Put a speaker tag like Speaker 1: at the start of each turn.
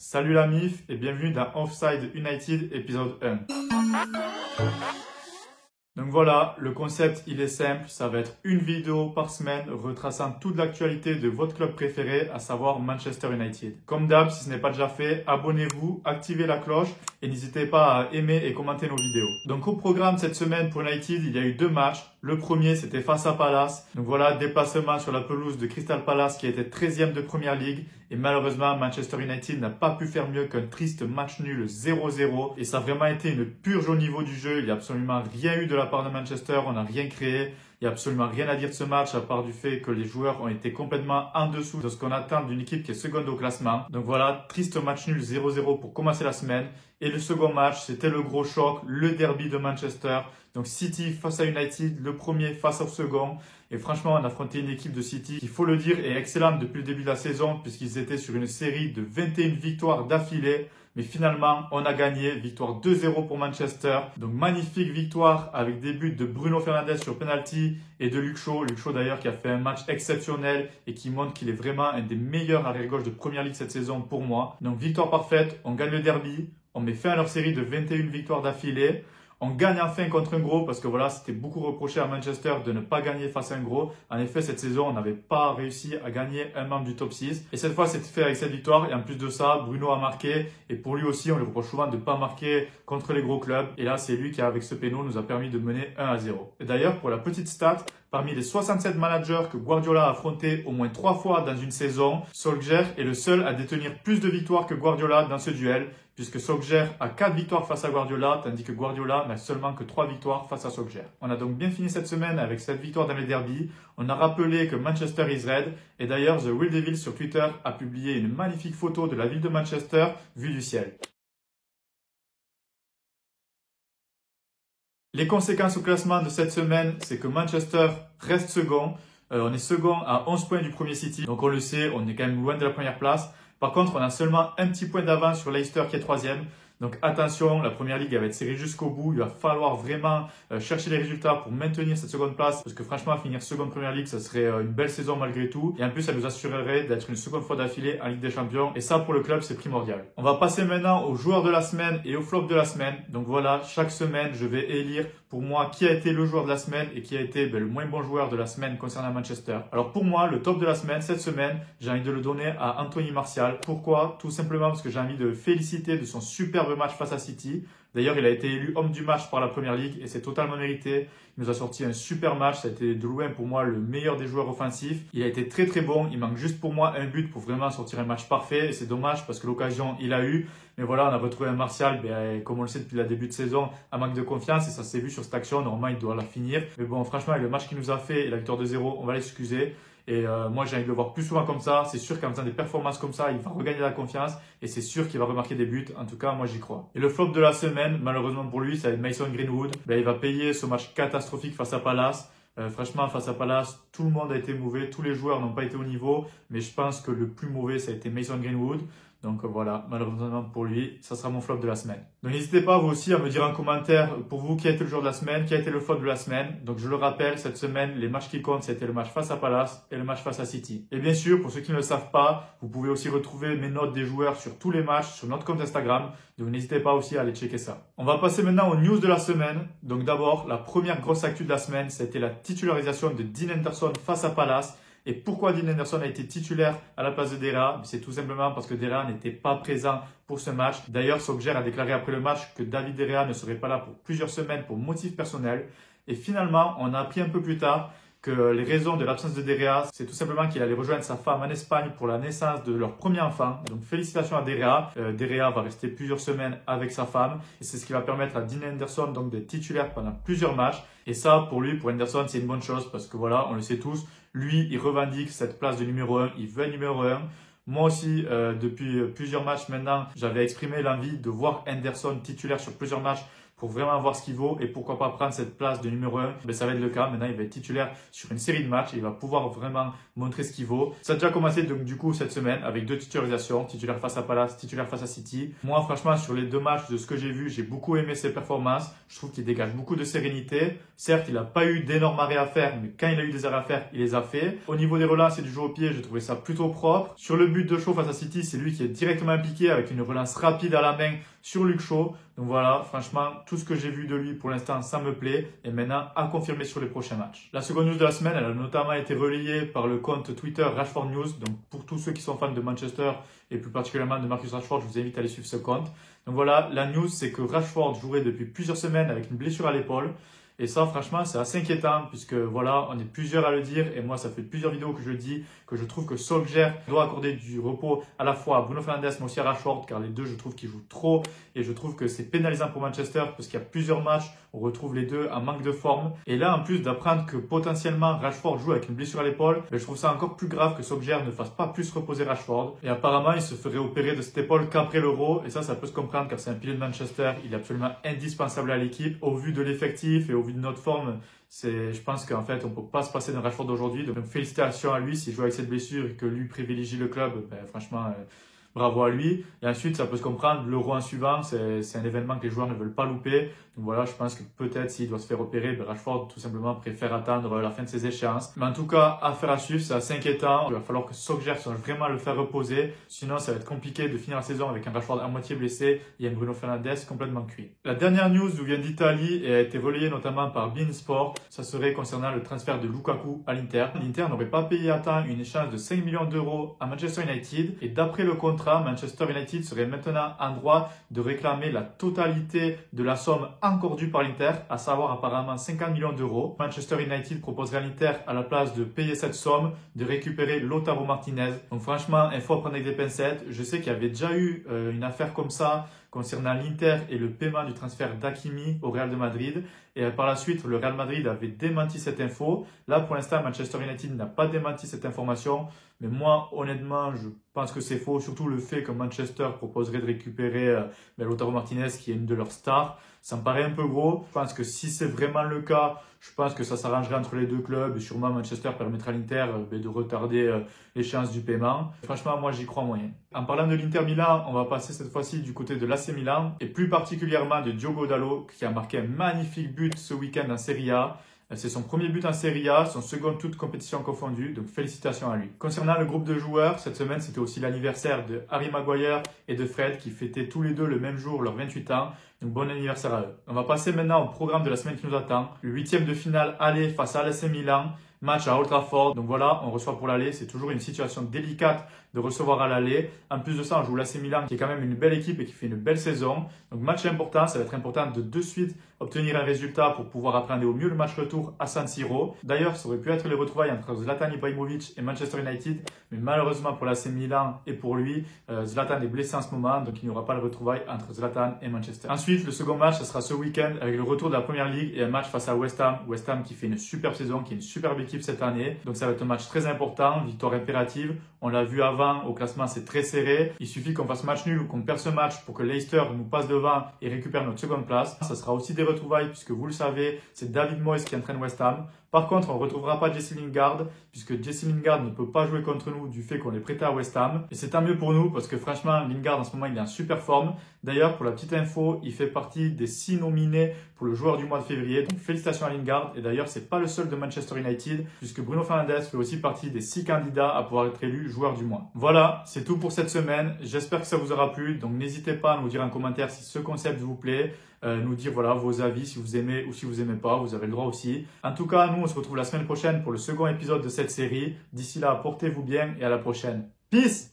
Speaker 1: Salut la MIF et bienvenue dans Offside United épisode 1. Donc voilà, le concept il est simple, ça va être une vidéo par semaine retraçant toute l'actualité de votre club préféré, à savoir Manchester United. Comme d'hab, si ce n'est pas déjà fait, abonnez-vous, activez la cloche et n'hésitez pas à aimer et commenter nos vidéos. Donc au programme cette semaine pour United, il y a eu deux matchs. Le premier c'était face à Palace. Donc voilà, déplacement sur la pelouse de Crystal Palace qui était 13e de Première Ligue. Et malheureusement, Manchester United n'a pas pu faire mieux qu'un triste match nul 0-0. Et ça a vraiment été une purge au niveau du jeu. Il n'y a absolument rien eu de la part de Manchester. On n'a rien créé. Il n'y a absolument rien à dire de ce match à part du fait que les joueurs ont été complètement en dessous de ce qu'on attend d'une équipe qui est seconde au classement. Donc voilà, triste match nul 0-0 pour commencer la semaine. Et le second match, c'était le gros choc, le derby de Manchester. Donc City face à United, le premier face au second. Et franchement, on a affronté une équipe de City qui, il faut le dire, est excellente depuis le début de la saison puisqu'ils étaient sur une série de 21 victoires d'affilée. Mais finalement, on a gagné. Victoire 2-0 pour Manchester. Donc magnifique victoire avec des buts de Bruno Fernandes sur penalty et de Luke Shaw. Luke Shaw d'ailleurs qui a fait un match exceptionnel et qui montre qu'il est vraiment un des meilleurs arrière-gauche de Première Ligue cette saison pour moi. Donc victoire parfaite, on gagne le derby. On met fin à leur série de 21 victoires d'affilée. On gagne enfin contre un gros parce que voilà, c'était beaucoup reproché à Manchester de ne pas gagner face à un gros. En effet, cette saison, on n'avait pas réussi à gagner un membre du top 6. Et cette fois, c'était fait avec cette victoire. Et en plus de ça, Bruno a marqué. Et pour lui aussi, on lui reproche souvent de ne pas marquer contre les gros clubs. Et là, c'est lui qui, avec ce péno, nous a permis de mener 1-0. Et d'ailleurs, pour la petite stat, parmi les 67 managers que Guardiola a affrontés au moins 3 fois dans une saison, Solskjaer est le seul à détenir plus de victoires que Guardiola dans ce duel, puisque Solskjaer a 4 victoires face à Guardiola, tandis que Guardiola n'a seulement que 3 victoires face à Solskjaer. On a donc bien fini cette semaine avec cette victoire dans les derbies. On a rappelé que Manchester is red, et d'ailleurs The Real Devil sur Twitter a publié une magnifique photo de la ville de Manchester vue du ciel. Les conséquences au classement de cette semaine, c'est que Manchester reste second. On est second à 11 points du premier City. Donc on le sait, on est quand même loin de la première place. Par contre, on a seulement un petit point d'avance sur Leicester qui est 3e. Donc attention, la Première Ligue va être serrée jusqu'au bout. Il va falloir vraiment chercher les résultats pour maintenir cette seconde place. Parce que franchement, finir seconde Première Ligue, ça serait une belle saison malgré tout. Et en plus, ça nous assurerait d'être une seconde fois d'affilée en Ligue des Champions. Et ça, pour le club, c'est primordial. On va passer maintenant aux joueurs de la semaine et au flop de la semaine. Donc voilà, chaque semaine, je vais élire pour moi qui a été le joueur de la semaine et qui a été le moins bon joueur de la semaine concernant Manchester. Alors pour moi, le top de la semaine, cette semaine, j'ai envie de le donner à Anthony Martial. Pourquoi? Tout simplement parce que j'ai envie de le féliciter de son superbe match face à City. D'ailleurs, il a été élu homme du match par la Première Ligue et c'est totalement mérité. Il nous a sorti un super match. Ça a été de loin pour moi le meilleur des joueurs offensifs. Il a été très très bon. Il manque juste pour moi un but pour vraiment sortir un match parfait. Et c'est dommage parce que l'occasion, il a eu. Mais voilà, on a retrouvé un Martial, comme on le sait depuis le début de saison, un manque de confiance. Et ça s'est vu sur cette action. Normalement, il doit la finir. Mais bon, franchement, avec le match qu'il nous a fait et la victoire de 0, on va l'excuser. Et moi, j'ai envie de le voir plus souvent comme ça. C'est sûr qu'en faisant des performances comme ça, il va regagner la confiance. Et c'est sûr qu'il va remarquer des buts. En tout cas, moi, j'y crois. Et le flop de la semaine, malheureusement pour lui, ça va être Mason Greenwood. Il va payer ce match catastrophique face à Palace. Franchement, face à Palace, tout le monde a été mauvais. Tous les joueurs n'ont pas été au niveau. Mais je pense que le plus mauvais, ça a été Mason Greenwood. Donc voilà, malheureusement pour lui, ça sera mon flop de la semaine. Donc n'hésitez pas vous aussi à me dire en commentaire pour vous qui a été le joueur de la semaine, qui a été le flop de la semaine. Donc je le rappelle, cette semaine, les matchs qui comptent, c'était le match face à Palace et le match face à City. Et bien sûr, pour ceux qui ne le savent pas, vous pouvez aussi retrouver mes notes des joueurs sur tous les matchs sur notre compte Instagram. Donc n'hésitez pas aussi à aller checker ça. On va passer maintenant aux news de la semaine. Donc d'abord, la première grosse actu de la semaine, c'était la titularisation de Dean Henderson face à Palace. Et pourquoi Dean Henderson a été titulaire à la place de De Gea? C'est tout simplement parce que De Gea n'était pas présent pour ce match. D'ailleurs, Solskjaer a déclaré après le match que David De Gea ne serait pas là pour plusieurs semaines pour motif personnel. Et finalement, on a appris un peu plus tard que les raisons de l'absence de De Gea, c'est tout simplement qu'il allait rejoindre sa femme en Espagne pour la naissance de leur premier enfant. Donc félicitations à De Gea. De Gea va rester plusieurs semaines avec sa femme et c'est ce qui va permettre à Dean Henderson donc d'être titulaire pendant plusieurs matchs. Et ça, pour lui, pour Henderson, c'est une bonne chose parce que voilà, on le sait tous, lui, il revendique cette place de numéro 1, il veut être numéro 1. Moi aussi, depuis plusieurs matchs maintenant, j'avais exprimé l'envie de voir Henderson titulaire sur plusieurs matchs pour vraiment voir ce qu'il vaut et pourquoi pas prendre cette place de numéro 1. Ben, ça va être le cas. Maintenant, il va être titulaire sur une série de matchs et il va pouvoir vraiment montrer ce qu'il vaut. Ça a déjà commencé donc du coup cette semaine avec 2 titularisations, titulaire face à Palace, titulaire face à City. Moi, franchement, sur les 2 matchs de ce que j'ai vu, j'ai beaucoup aimé ses performances. Je trouve qu'il dégage beaucoup de sérénité. Certes, il n'a pas eu d'énormes arrêts à faire, mais quand il a eu des arrêts à faire, il les a fait. Au niveau des relances et du jeu au pied, j'ai trouvé ça plutôt propre. Sur le but de Shaw face à City, c'est lui qui est directement impliqué avec une relance rapide à la main sur Luke Shaw. Donc voilà, franchement, tout ce que j'ai vu de lui pour l'instant, ça me plaît. Et maintenant, à confirmer sur les prochains matchs. La seconde news de la semaine, elle a notamment été relayée par le compte Twitter Rashford News. Donc pour tous ceux qui sont fans de Manchester et plus particulièrement de Marcus Rashford, je vous invite à aller suivre ce compte. Donc voilà, la news, c'est que Rashford jouerait depuis plusieurs semaines avec une blessure à l'épaule. Et ça, franchement, c'est assez inquiétant puisque voilà, on est plusieurs à le dire et moi, ça fait plusieurs vidéos que je dis que je trouve que Solskjaer doit accorder du repos à la fois à Bruno Fernandes mais aussi à Rashford car les deux, je trouve qu'ils jouent trop et je trouve que c'est pénalisant pour Manchester parce qu'il y a plusieurs matchs, on retrouve les deux en manque de forme. Et là, en plus d'apprendre que potentiellement Rashford joue avec une blessure à l'épaule, je trouve ça encore plus grave que Solskjaer ne fasse pas plus reposer Rashford. Et apparemment, il se ferait opérer de cette épaule qu'après l'Euro et ça peut se comprendre car c'est un pilier de Manchester, il est absolument indispensable à l'équipe au vu de l'effectif et au vu de notre forme. Je pense qu'en fait, on ne peut pas se passer d'un Rashford d'aujourd'hui. Donc, félicitations à lui. S'il joue avec cette blessure et que lui privilégie le club, franchement, bravo à lui. Et ensuite, ça peut se comprendre. L'Euro en suivant, c'est un événement que les joueurs ne veulent pas louper. Donc voilà, je pense que peut-être s'il doit se faire opérer, Rashford tout simplement préfère attendre la fin de ses échéances. Mais en tout cas, affaire à suivre, c'est assez inquiétant. Il va falloir que Solskjaer songe vraiment à le faire reposer. Sinon, ça va être compliqué de finir la saison avec un Rashford à moitié blessé et un Bruno Fernandes complètement cuit. La dernière news nous vient d'Italie et a été relayée notamment par beIN Sport. Ça serait concernant le transfert de Lukaku à l'Inter. L'Inter n'aurait pas payé à temps une échange de 5 millions d'euros à Manchester United. Et d'après le contrat, Manchester United serait maintenant en droit de réclamer la totalité de la somme encore due par l'Inter, à savoir apparemment 50 millions d'euros. Manchester United proposerait à l'Inter, à la place de payer cette somme, de récupérer Lautaro Martinez. Donc franchement, il faut prendre avec des pincettes. Je sais qu'il y avait déjà eu une affaire comme ça concernant l'Inter et le paiement du transfert d'Hakimi au Real de Madrid. Et par la suite, le Real Madrid avait démenti cette info. Là, pour l'instant, Manchester United n'a pas démenti cette information. Mais moi, honnêtement, je pense que c'est faux. Surtout le fait que Manchester proposerait de récupérer Lautaro Martinez, qui est une de leurs stars. Ça me paraît un peu gros. Je pense que si c'est vraiment le cas, je pense que ça s'arrangerait entre les deux clubs. Et sûrement, Manchester permettra à l'Inter de retarder l'échéance du paiement. Franchement, moi, j'y crois moyen. En parlant de l'Inter Milan, on va passer cette fois-ci du côté de l'AC Milan. Et plus particulièrement de Diogo Dalot, qui a marqué un magnifique but ce week-end en Serie A. C'est son premier but en Serie A, son second toute compétition confondue, donc félicitations à lui. Concernant le groupe de joueurs, cette semaine c'était aussi l'anniversaire de Harry Maguire et de Fred qui fêtaient tous les deux le même jour leurs 28 ans, donc bon anniversaire à eux. On va passer maintenant au programme de la semaine qui nous attend. Le 8e de finale aller face à l'AC Milan, match à Old Trafford, donc voilà, on reçoit pour l'aller, c'est toujours une situation délicate de recevoir à l'aller. En plus de ça, on joue l'AC Milan qui est quand même une belle équipe et qui fait une belle saison. Donc match important, ça va être important de suite obtenir un résultat pour pouvoir appréhender au mieux le match retour à San Siro. D'ailleurs, ça aurait pu être les retrouvailles entre Zlatan Ibrahimovic et Manchester United, mais malheureusement pour l'AC Milan et pour lui, Zlatan est blessé en ce moment, donc il n'y aura pas de retrouvailles entre Zlatan et Manchester. Ensuite, le second match, ça sera ce week-end avec le retour de la Première Ligue et un match face à West Ham. West Ham qui fait une superbe saison, qui est une superbe équipe cette année. Donc ça va être un match très important, victoire impérative. On l'a vu avant, au classement c'est très serré. Il suffit qu'on fasse match nul ou qu'on perde ce match pour que Leicester nous passe devant et récupère notre seconde place. Ça sera aussi des retrouvailles puisque vous le savez, c'est David Moyes qui entraîne West Ham. Par contre, on ne retrouvera pas Jesse Lingard puisque Jesse Lingard ne peut pas jouer contre nous du fait qu'on est prêté à West Ham. Et c'est tant mieux pour nous parce que franchement, Lingard en ce moment il est en super forme. D'ailleurs, pour la petite info, il fait partie des 6 nominés pour le joueur du mois de février. Donc félicitations à Lingard. Et d'ailleurs, c'est pas le seul de Manchester United puisque Bruno Fernandes fait aussi partie des 6 candidats à pouvoir être élu joueur du mois. Voilà, c'est tout pour cette semaine. J'espère que ça vous aura plu. Donc n'hésitez pas à nous dire en commentaire si ce concept vous plaît. Nous dire voilà vos avis si vous aimez ou si vous aimez pas, vous avez le droit aussi. En tout cas, nous on se retrouve la semaine prochaine pour le second épisode de cette série. D'ici là, portez-vous bien et à la prochaine. Peace!